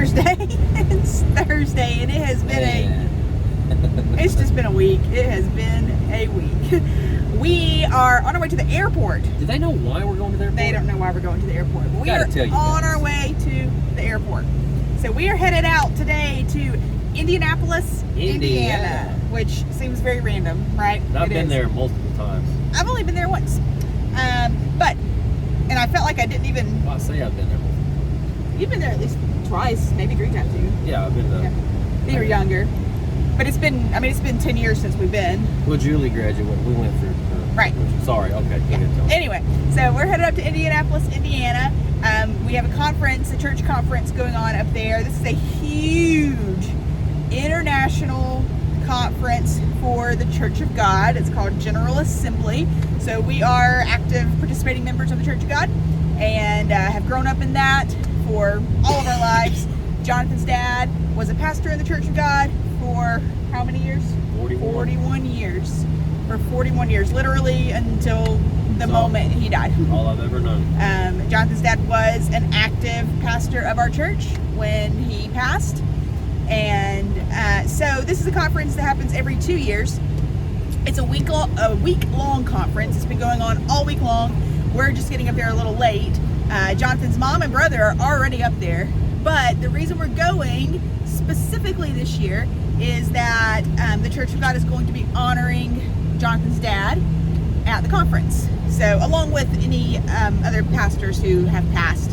Thursday. It's Thursday, and it has been it's just been a week. It has been a week. We are on our way to the airport. Do they know why we're going to the airport? They don't know why we're going to the airport. But we are on our way to the airport. So we are headed out today to Indianapolis, Indiana, which seems very random, right? I've been there multiple times. I've only been there once. And I felt like I didn't even... Well, I say I've been there multiple. You've been there at least twice, maybe 3 times too. Yeah, I've been there. Yeah. You were younger. But it's been 10 years since we've been. Well, Julie graduated. We went through. Right. Sorry. Okay. Yeah. Anyway, so we're headed up to Indianapolis, Indiana. We have a conference, a church conference going on up there. This is a huge international conference for the Church of God. It's called General Assembly. So we are active participating members of the Church of God and have grown up in that for all of our lives. Jonathan's dad was a pastor in the Church of God for how many years? 41 years. For 41 years, literally until the moment he died. All I've ever known. Jonathan's dad was an active pastor of our church when he passed. And so this is a conference that happens every 2 years. It's a week-long conference. It's been going on all week long. We're just getting up there a little late. Jonathan's mom and brother are already up there. But the reason we're going specifically this year is that the Church of God is going to be honoring Jonathan's dad at the conference. So along with any other pastors who have passed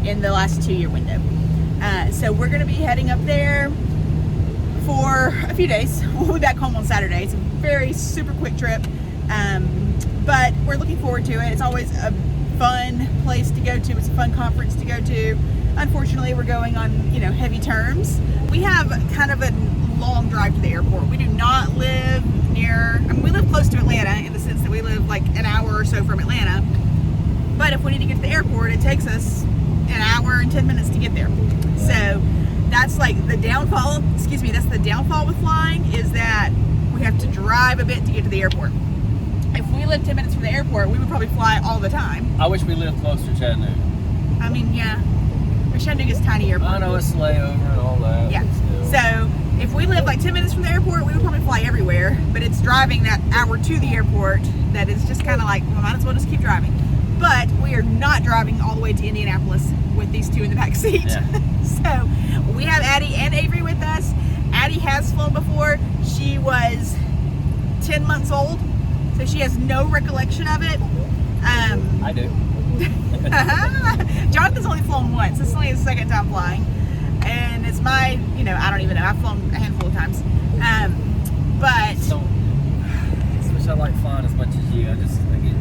in the last 2-year window. So we're going to be heading up there for a few days. We'll be back home on Saturday. It's a very super quick trip. But we're looking forward to it. It's always a fun place to go to. It's a fun conference to go to. Unfortunately, we're going on, heavy terms. We have kind of a long drive to the airport. We do not live near, we live close to Atlanta in the sense that we live like an hour or so from Atlanta. But if we need to get to the airport, it takes us an hour and 10 minutes to get there. So that's like the downfall, that's the downfall with flying, is that we have to drive a bit to get to the airport. If we lived 10 minutes from the airport, we would probably fly all the time. I wish we lived closer to Chattanooga. Yeah. But Chattanooga's tiny airport. I know it's layover and all that. Yeah. So if we live like 10 minutes from the airport, we would probably fly everywhere. But it's driving that hour to the airport that is just kind of like, well, might as well just keep driving. But we are not driving all the way to Indianapolis with these two in the back seat. Yeah. So we have Addie and Avery with us. Addie has flown before. She was 10 months old, so she has no recollection of it. I do. Jonathan's only flown once. This is only his second time flying. And it's my, I don't even know. I've flown a handful of times. But So, I wish I like flying as much as you. I get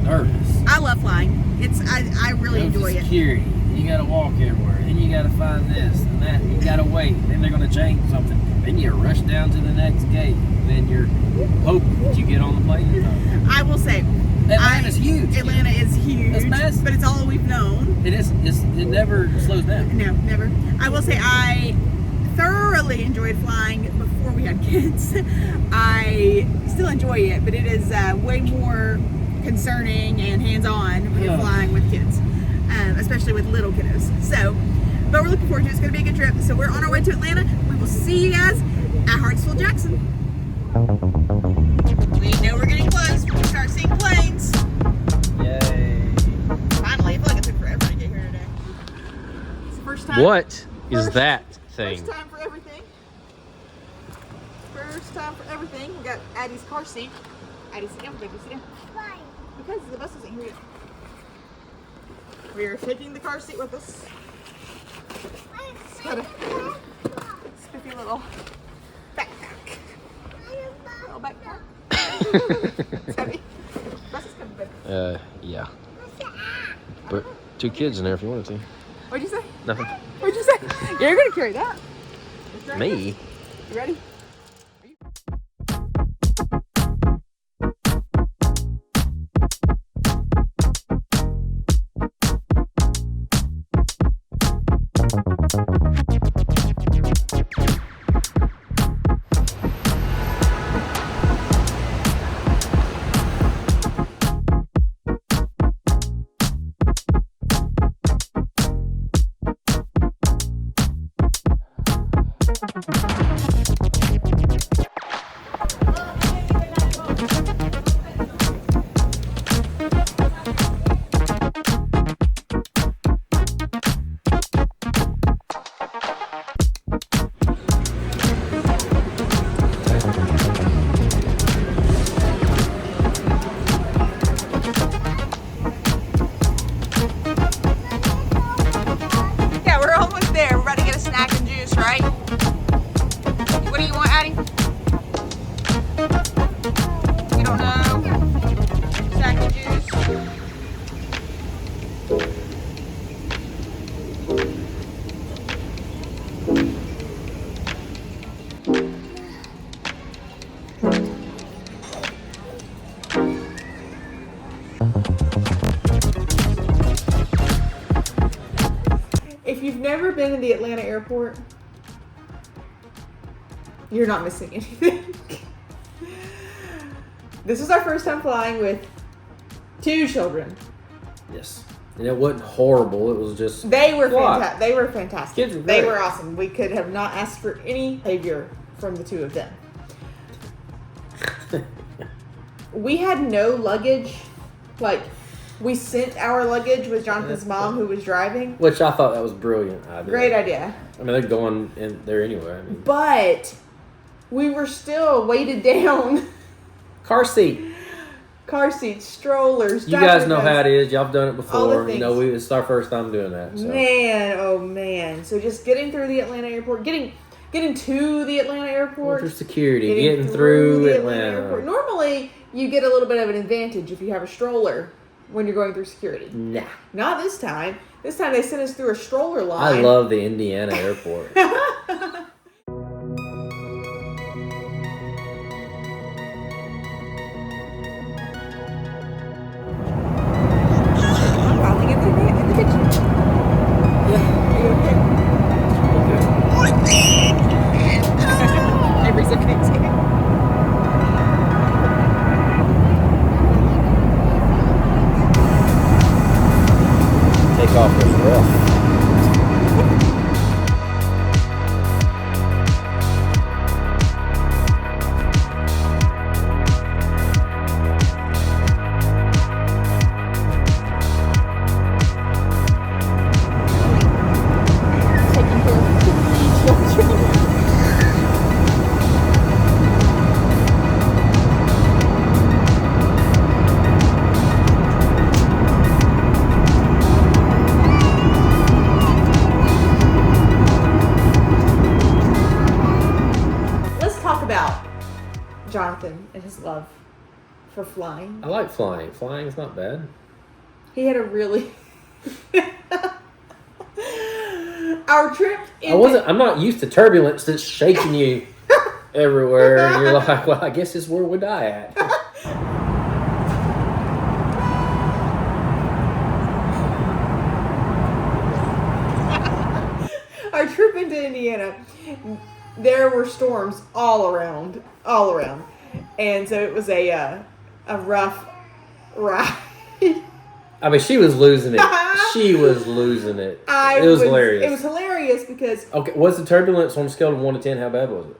nervous. I love flying. I really enjoy it. Security. You gotta walk everywhere. Then you gotta find this and that. You gotta wait. Then they're gonna change something. Then you rush down to the next gate. Then you're hoping that you get on the plane in time. I will say, Atlanta's huge. Atlanta is huge. It's massive. But it's all we've known. It is. It never slows down. No, never. I will say I thoroughly enjoyed flying before we had kids. I still enjoy it, but it is way more concerning and hands-on when you're flying with kids, especially with little kiddos. So, but we're looking forward to it. It's going to be a good trip. So we're on our way to Atlanta. We will see you guys at Hartsfield Jackson. We know we're getting close. We can start seeing planes. Yay! Finally, I feel like it took forever to get here today. It's the first time. What is that thing? First time for everything. First time for everything. We got Addie's car seat. Addie, sit down, baby, sit down. Why? Because the bus isn't here yet. We are taking the car seat with us. It's got a spiffy little backpack. Little backpack. It's heavy. Bus is kind of big. Yeah. But 2 kids in there if you wanted to. What'd you say? Nothing. What'd you say? Yeah, you're gonna carry that. Me? You ready? never been in the Atlanta airport, you're not missing anything. This was our first time flying with 2 children. Yes. And it wasn't horrible. It was just... They were fantastic. They were fantastic. Kids were They great. were awesome. We could have not asked for any behavior from the 2 of them. We had no luggage. Like, we sent our luggage with Jonathan's mom, who was driving. Which I thought that was brilliant idea. Great idea. I mean, they're going in there anyway. I mean, But we were still weighted down. car seat. Car seats, strollers. You guys know how it is. Y'all have done it All the before. You know, it's our first time doing that. So. Man, oh man. So just getting through the Atlanta airport, getting to the Atlanta airport. Through security, getting through the Atlanta. airport. Normally, you get a little bit of an advantage if you have a stroller when you're going through security. Nah. Not this time. This time they sent us through a stroller line. I love the Indiana airport. I'm calling in the kitchen. Yeah. Are you okay? Avery's okay too. Take off as well. Taking care of the children. Let's talk about Jonathan and his love for flying. I like flying. Flying is not bad. He had a really our trip I'm not used to turbulence that's shaking you everywhere. And you're like, well, I guess this is where we die at. our trip into Indiana, there were storms all around, and so it was a rough ride. I mean, she was losing it. She was losing it. It was hilarious. It was hilarious because Okay, what's the turbulence on a scale of 1 to 10? How bad was it?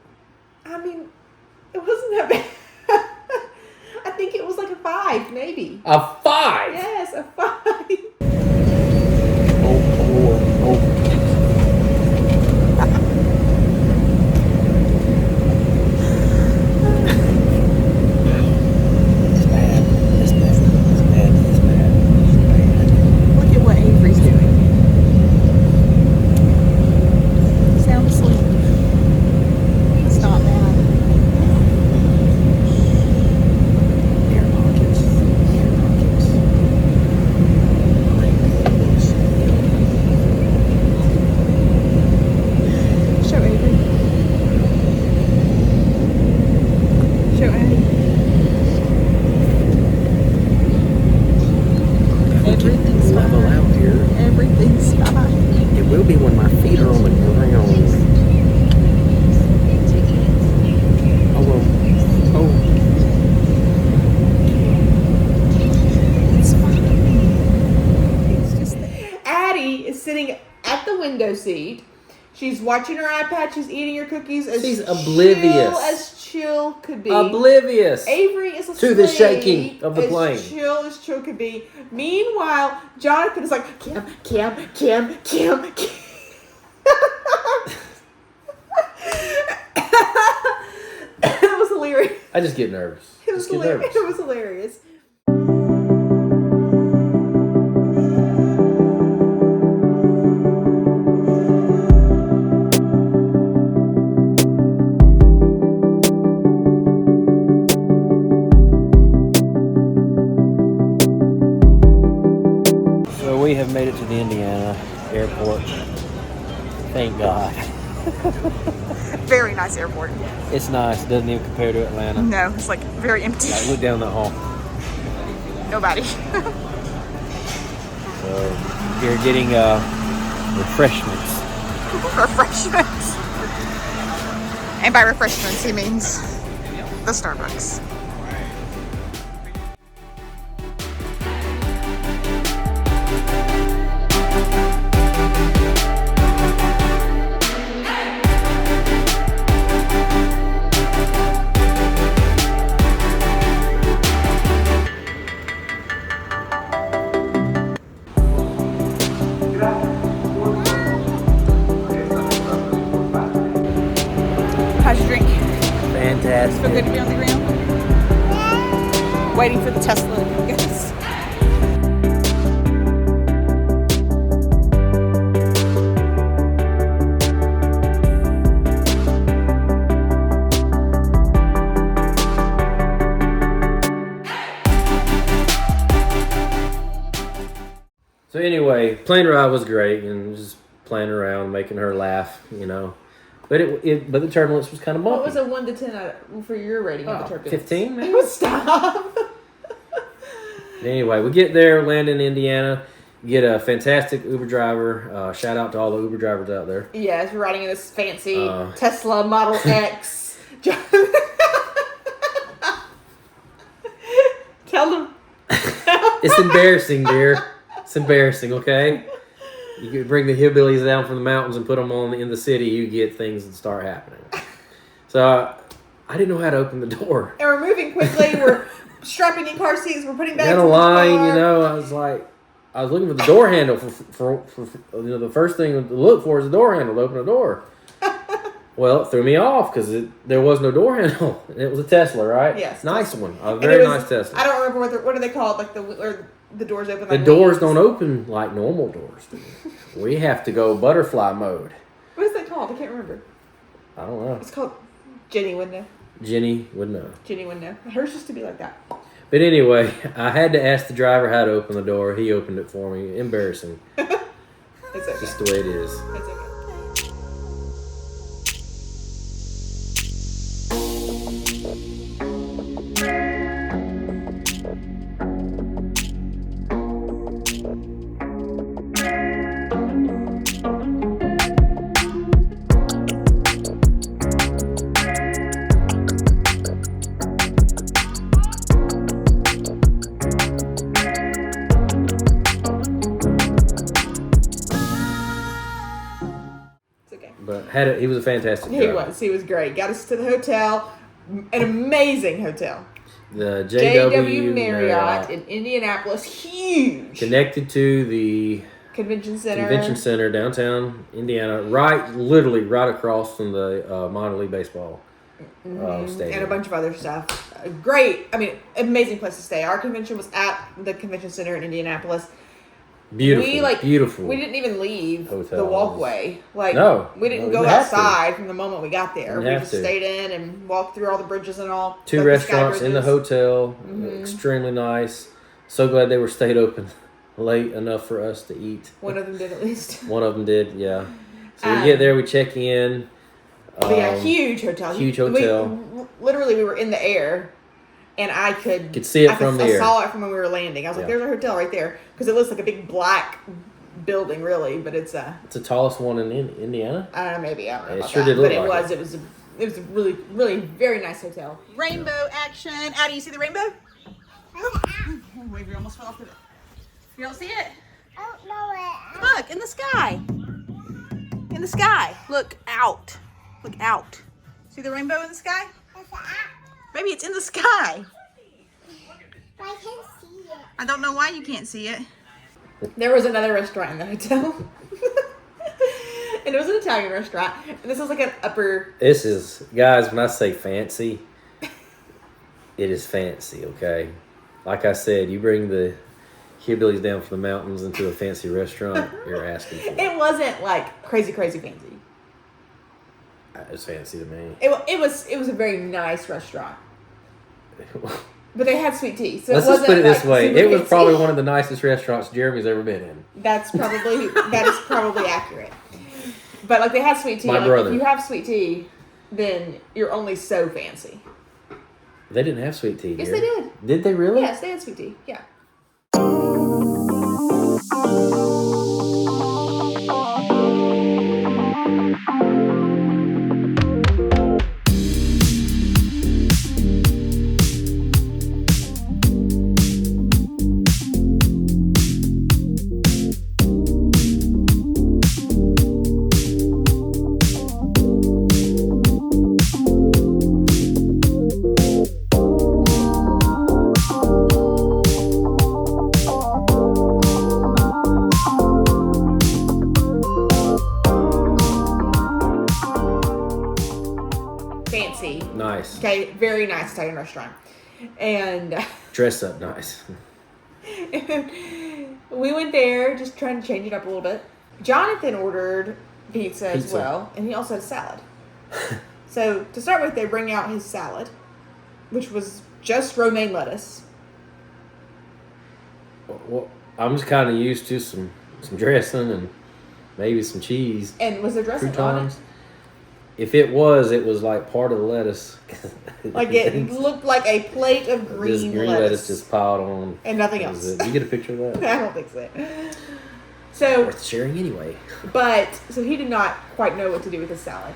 I mean, it wasn't that bad. I think it was like a 5, maybe. A 5. Yes, a 5. Look at what Avery's doing. Sound asleep. It's not bad. Air pockets. Show Avery. Show Addie. Everything's Level fine. out here. Everything's fine. It will be when my feet are on the ground. Oh, well. Oh. It's fine. It's just Addie is sitting at the window seat. She's watching her iPad. She's eating her cookies. She's oblivious. As chill could be. Oblivious. Avery is asleep. To the shaking of the plane. As chill could be. Meanwhile, Jonathan is like, Kim. It was hilarious. I just get nervous. It was Just get hilarious. nervous. It was hilarious. So we have made it to the Indiana airport. Thank God. Very nice airport. It's nice. It doesn't even compare to Atlanta. No, it's like very empty. Like, look down the hall. Nobody. So you're getting refreshments. refreshments. And by refreshments, he means the Starbucks. How's your drink? Fantastic. Feel good to be on the ground? Waiting for the Tesla to come get us. So anyway, plane ride was great, and just playing around, making her laugh, you know. But but the turbulence was kind of bumpy. What was a 1 to 10 for your rating of the turbulence? 15, maybe? Stop. Anyway, we get there, land in Indiana, get a fantastic Uber driver. Shout out to all the Uber drivers out there. Yes, we're riding in this fancy Tesla Model X. Tell them. It's embarrassing, dear. It's embarrassing, okay? You could bring the hillbillies down from the mountains and put them on in the city, you get things that start happening. So I didn't know how to open the door. And we're moving quickly. We're strapping in car seats. We're putting bags Got a in the line, car. you know. I was looking for the door handle for you know, the first thing to look for is the door handle to open the door. Well, it threw me off because there was no door handle. It was a Tesla, right? Yes. Nice one. A very nice Tesla. I don't remember what are they called? Like the doors open. The like doors wings. don't open like normal doors do. We have to go butterfly mode. What is that called? I can't remember. I don't know. It's called Jenny window. Jenny would know. Jenny window. Hers used to be like that. But anyway, I had to ask the driver how to open the door. He opened it for me. Embarrassing. It's okay. Just the way it is. It's okay. But he was a fantastic driver. He was great. Got us to the hotel. An amazing hotel. The JW Marriott in Indianapolis. Huge. Connected to the Convention Center downtown Indiana, literally right across from the minor league baseball stadium. and a bunch of other stuff. Great. I mean, amazing place to stay. Our convention was at the Convention Center in Indianapolis. Beautiful. We didn't even leave Hotels. the walkway. No, we didn't go outside from the moment we got there. We just stayed in and walked through all the bridges and all. 2 restaurants in the hotel. Extremely nice. So glad they were stayed open late enough for us to eat. One of them did at least. One of them did, yeah. So we get there, we check in. Huge hotel. Huge hotel. We were in the air. And I could see it from the air. I saw it from when we were landing. I was like, "There's our hotel right there," because it looks like a big black building, really. But it's the tallest one in Indiana. I don't know, maybe I don't know. It about sure that. did look but like it was a really, really very nice hotel. Rainbow action. Addie, you see the rainbow? Wait, we almost fell off the. You don't see it? I don't know it. Look in the sky. In the sky. Look out. Look out. See the rainbow in the sky? Maybe it's in the sky. I can't see it. I don't know why you can't see it. There was another restaurant in the hotel. And it was an Italian restaurant. And this was like an upper... This is, guys, when I say fancy, it is fancy, okay? Like I said, you bring the hillbillies down from the mountains into a fancy restaurant, you're asking for it. It wasn't like crazy fancy. It was fancy to me. It was a very nice restaurant. But they had sweet tea. So Let's just put it this way. It was probably one of the nicest restaurants Jeremy's ever been in. That is probably accurate. But like they had sweet tea. My brother. If you have sweet tea, then you're only so fancy. They didn't have sweet tea. Yes, here. they did. Did they really? Yes, they had sweet tea. Yeah. fancy. Nice. Okay, very nice Italian restaurant. And Dress up nice. we went there just trying to change it up a little bit. Jonathan ordered pizza as well, and he also had salad. So to start with, they bring out his salad, which was just romaine lettuce. Well, I'm just kind of used to some dressing and maybe some cheese. And was there dressing croutons. on If it was like part of the lettuce. it? It looked like a plate of green lettuce. Just piled on. And nothing else. Did you get a picture of that? I don't think so. So, Worth sharing anyway. so he did not quite know what to do with his salad.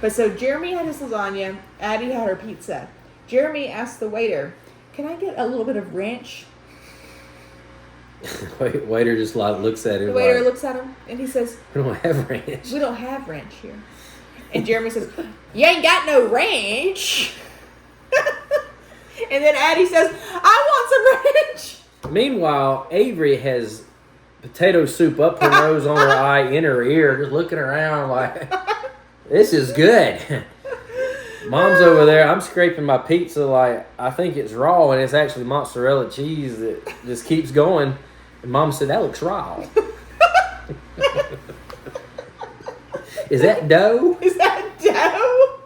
But so Jeremy had his lasagna, Addie had her pizza. Jeremy asked the waiter, "Can I get a little bit of ranch?" Waiter just looks at him. The waiter looks at him and he says, "We don't have ranch. "We don't have ranch here." And Jeremy says, "You ain't got no ranch." And then Addie says, "I want some ranch." Meanwhile, Avery has potato soup up her nose, on her eye, in her ear, just looking around like, this is good. Mom's over there. I'm scraping my pizza like I think it's raw, and it's actually mozzarella cheese that just keeps going. And Mom said, "That looks raw." Is that dough? Is that dough?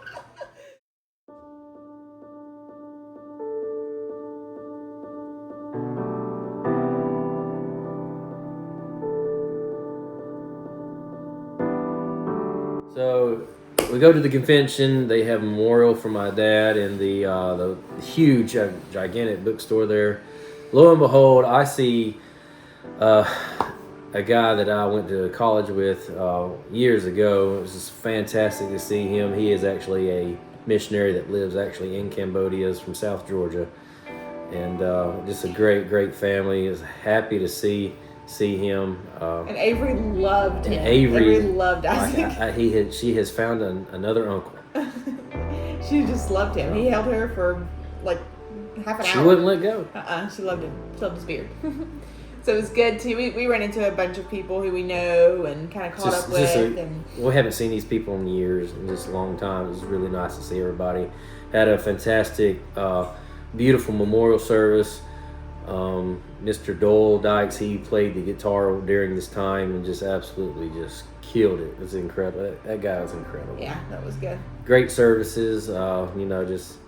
So we go to the convention. They have a memorial for my dad in the huge, gigantic bookstore there. Lo and behold, I see a guy that I went to college with years ago. It was just fantastic to see him. He is actually a missionary that lives actually in Cambodia. He's from South Georgia, and just a great family. Is happy to see him. And Avery loved him. Avery loved Isaac. She has found another uncle. She just loved him. He held her for like half an hour. She wouldn't let go. She loved him. She loved his beard. So it was good too. We ran into a bunch of people who we know and kind of caught up with. We haven't seen these people in years, in just a long time. It was really nice to see everybody. Had a fantastic, beautiful memorial service. Mr. Doyle Dykes, he played the guitar during this time and just absolutely just killed it. It was incredible. That guy was incredible. Yeah, that was good. Great services, just.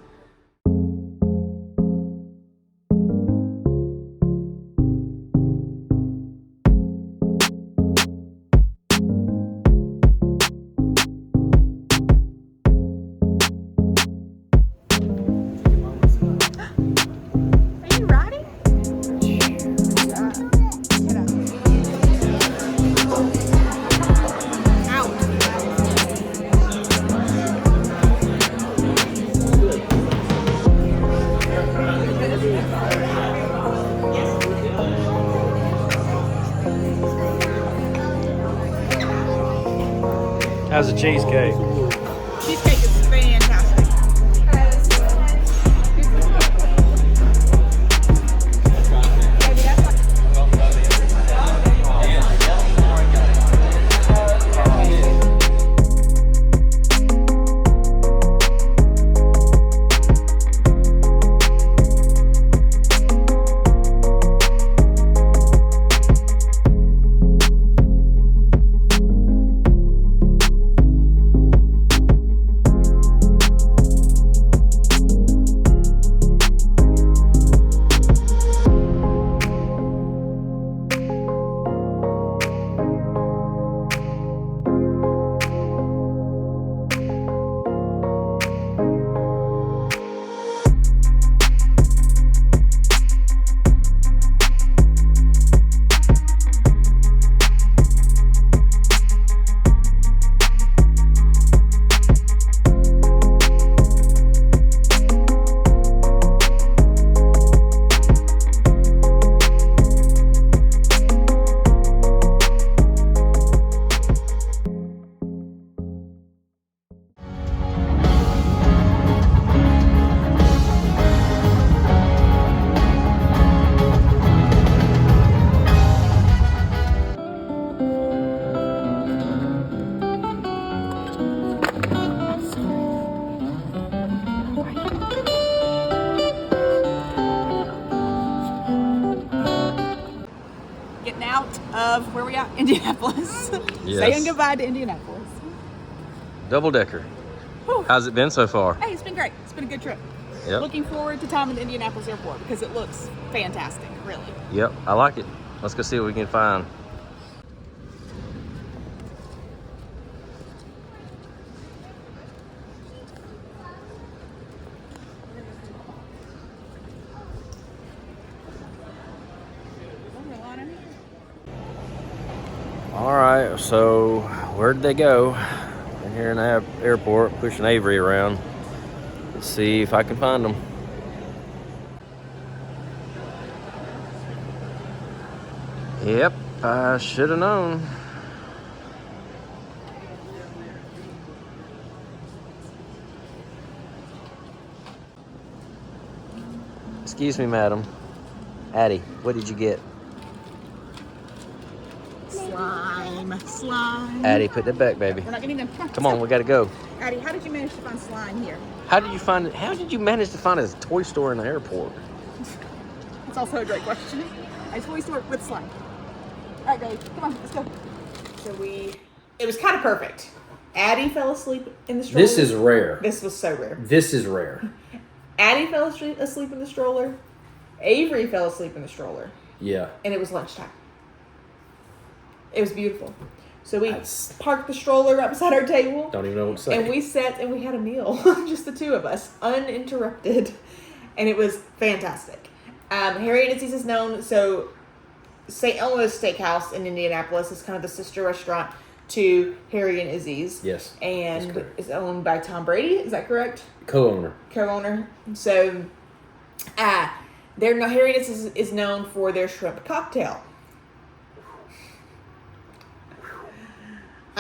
How's the cheesecake? Cheesecake is fantastic. Indianapolis. Yes. Saying goodbye to Indianapolis. Double decker. Whew. How's it been so far? Hey, it's been great. It's been a good trip. Yep. Looking forward to time at the Indianapolis airport because it looks fantastic, really. Yep, I like it. Let's go see what we can find. All right, so where'd they go? They're here in the airport, pushing Avery around. Let's see if I can find them. Yep, I should have known. Excuse me, madam. Addie, what did you get? Slime. Addie, put that back, baby. We're not getting them. Come on, we gotta go. Addie, how did you manage to find slime here? How did you manage to find a toy store in the airport? That's also a great question. I toy store with slime. All right, guys, come on, let's go. It was kind of perfect. Addie fell asleep in the stroller. This is rare. This was so rare. This is rare. Addie fell asleep in the stroller. Avery fell asleep in the stroller. Yeah. And it was lunchtime. It was beautiful. So we parked the stroller right beside our table. Don't even know what to say. And we sat and we had a meal, just the two of us, uninterrupted. And it was fantastic. Harry and Izzy's is known, so St. Elmo's Steakhouse in Indianapolis is kind of the sister restaurant to Harry and Izzy's. Yes. And it's owned by Tom Brady, is that correct? Co-owner. So, Harry and Izzy's is known for their shrimp cocktail.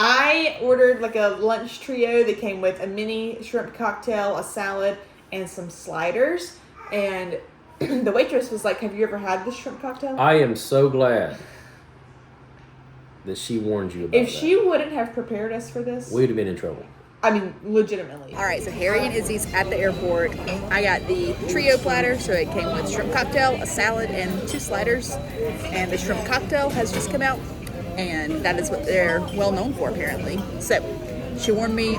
I ordered like a lunch trio that came with a mini shrimp cocktail, a salad, and some sliders. And the waitress was like, "Have you ever had this shrimp cocktail?" I am so glad that she warned you about If that. she wouldn't have prepared us for this, We'd have been in trouble. I mean, legitimately. All right, so Harry and Izzy's at the airport. I got the trio platter, so it came with shrimp cocktail, a salad, and 2 sliders. And the shrimp cocktail has just come out, and that is what they're well known for, apparently. So she warned me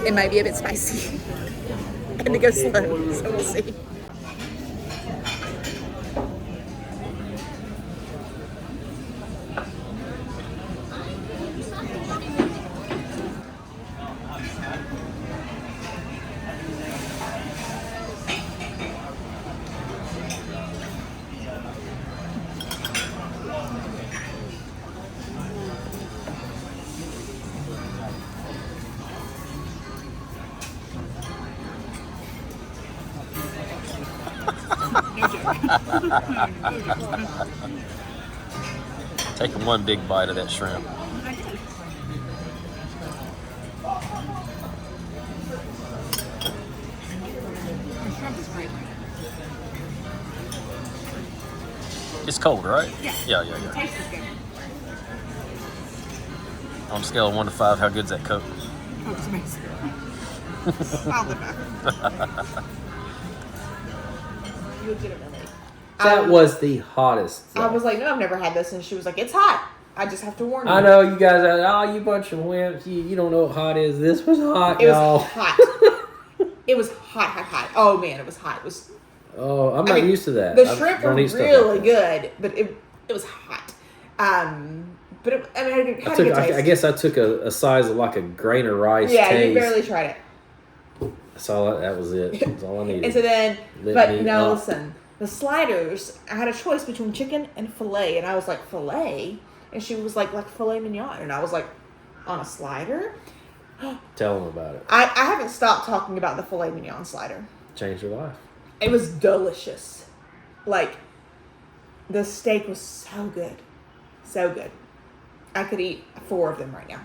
it might be a bit spicy and to go slow, so we'll see. Taking one big bite of that shrimp. It's cold, right? Yeah. Yeah. Taste is good. On a scale of 1 to 5, how good's that Coke? Oh, it's amazing. I'll live back. Legitimately. That was the hottest. I was like, no, I've never had this. And she was like, it's hot. I just have to warn you. I know you guys are, oh, you bunch of wimps. You don't know what hot is. This was hot, It y'all. was hot. It was hot. Oh, man, it was hot. It was. Oh, I'm not used to that. The shrimp were don't eat stuff really like that. good, but it was hot. But it, I mean, it had a good taste. I guess I took a size of like a grain of rice. Yeah, taste. you barely tried it. That's all. That was it. That's all I needed. And so then, Let but me now up. listen, the sliders, I had a choice between chicken and filet, and I was like, filet? And she was like filet mignon, and I was like, on a slider? Tell them about it. I haven't stopped talking about the filet mignon slider. Changed your life. It was delicious. Like, the steak was so good. So good. I could eat 4 of them right now.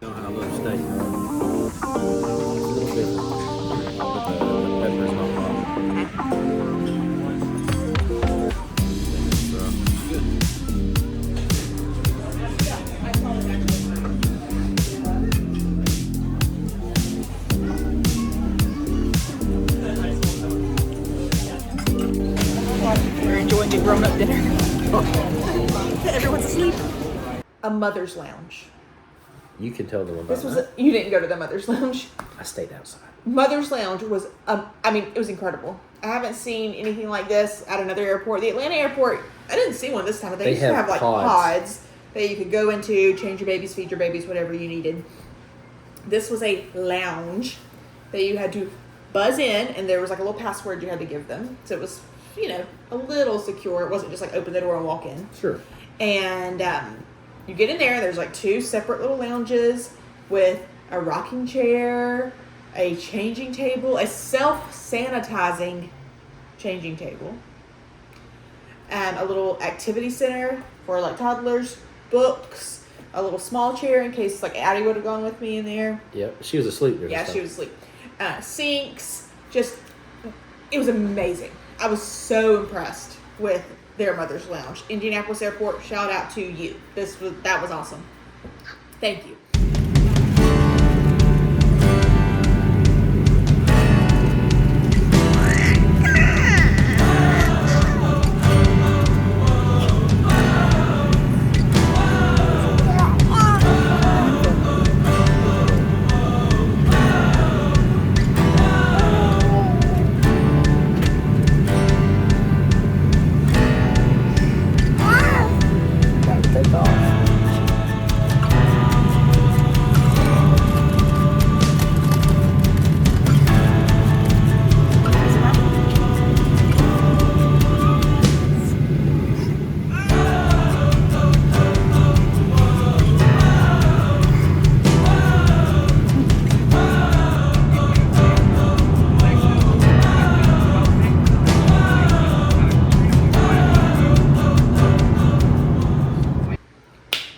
You know how I love steak. It's a little different. But the pepper's not problem. We're enjoying the grown-up dinner. Everyone's asleep. a mother's lounge. You can tell them about This was that. you didn't go to the mother's lounge. I stayed outside. Mother's lounge was it was incredible. I haven't seen anything like this at another airport. The Atlanta airport, I didn't see one this time. They used to have like pods that you could go into, change your babies, feed your babies, whatever you needed. This was a lounge that you had to buzz in, and there was like a little password you had to give them. So it was, a little secure. It wasn't just like open the door and walk in. Sure. And you get in there, there's like 2 separate little lounges with a rocking chair, a changing table, a self-sanitizing changing table, a little activity center for like toddlers, books, a little small chair in case like Addie would have gone with me in there. Yep, she was asleep there. Yeah, she was asleep. Sinks, it was amazing. I was so impressed with their mother's lounge. Indianapolis Airport, shout out to you. That was awesome. Thank you.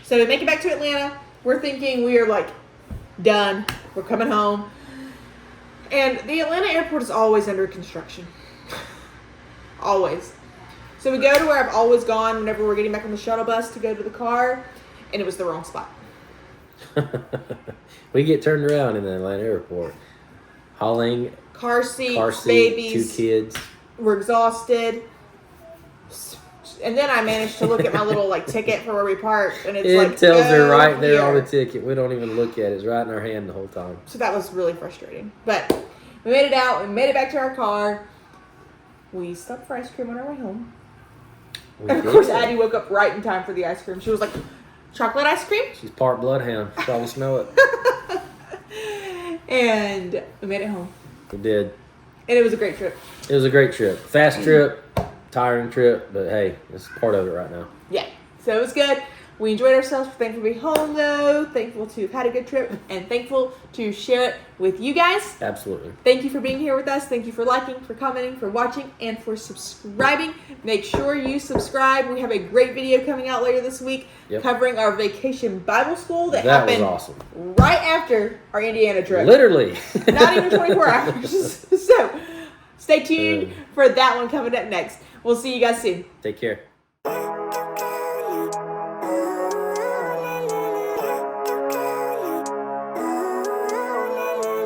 So we make it back to Atlanta. We're thinking we are like done. We're coming home. And the Atlanta airport is always under construction. Always. So we go to where I've always gone whenever we're getting back on the shuttle bus to go to the car, and it was the wrong spot. We get turned around in the Atlanta airport. Hauling, Car seat, babies, babies. 2 kids. We're exhausted. And then I managed to look at my little like ticket for where we parked, and it's It like tells her go right there on the here. ticket. We don't even look at it. It's right in our hand the whole time. So that was really frustrating. But we made it out. We made it back to our car. We stopped for ice cream on our way home. We And of did. course, Addie woke up right in time for the ice cream. She was like, chocolate ice cream? She's part bloodhound. Probably smell it. And we made it home. We did. And it was a great trip. It was a great trip. Fast trip, tiring trip, but hey, it's part of it right now. Yeah. So it was good. We enjoyed ourselves. We're thankful to be home, though. Thankful to have had a good trip. And thankful to share it with you guys. Absolutely. Thank you for being here with us. Thank you for liking, for commenting, for watching, and for subscribing. Make sure you subscribe. We have a great video coming out later this week covering our vacation Bible school that happened was awesome. right after our Indiana trip. Literally. Not even 24 hours. So stay tuned for that one coming up next. We'll see you guys soon. Take care.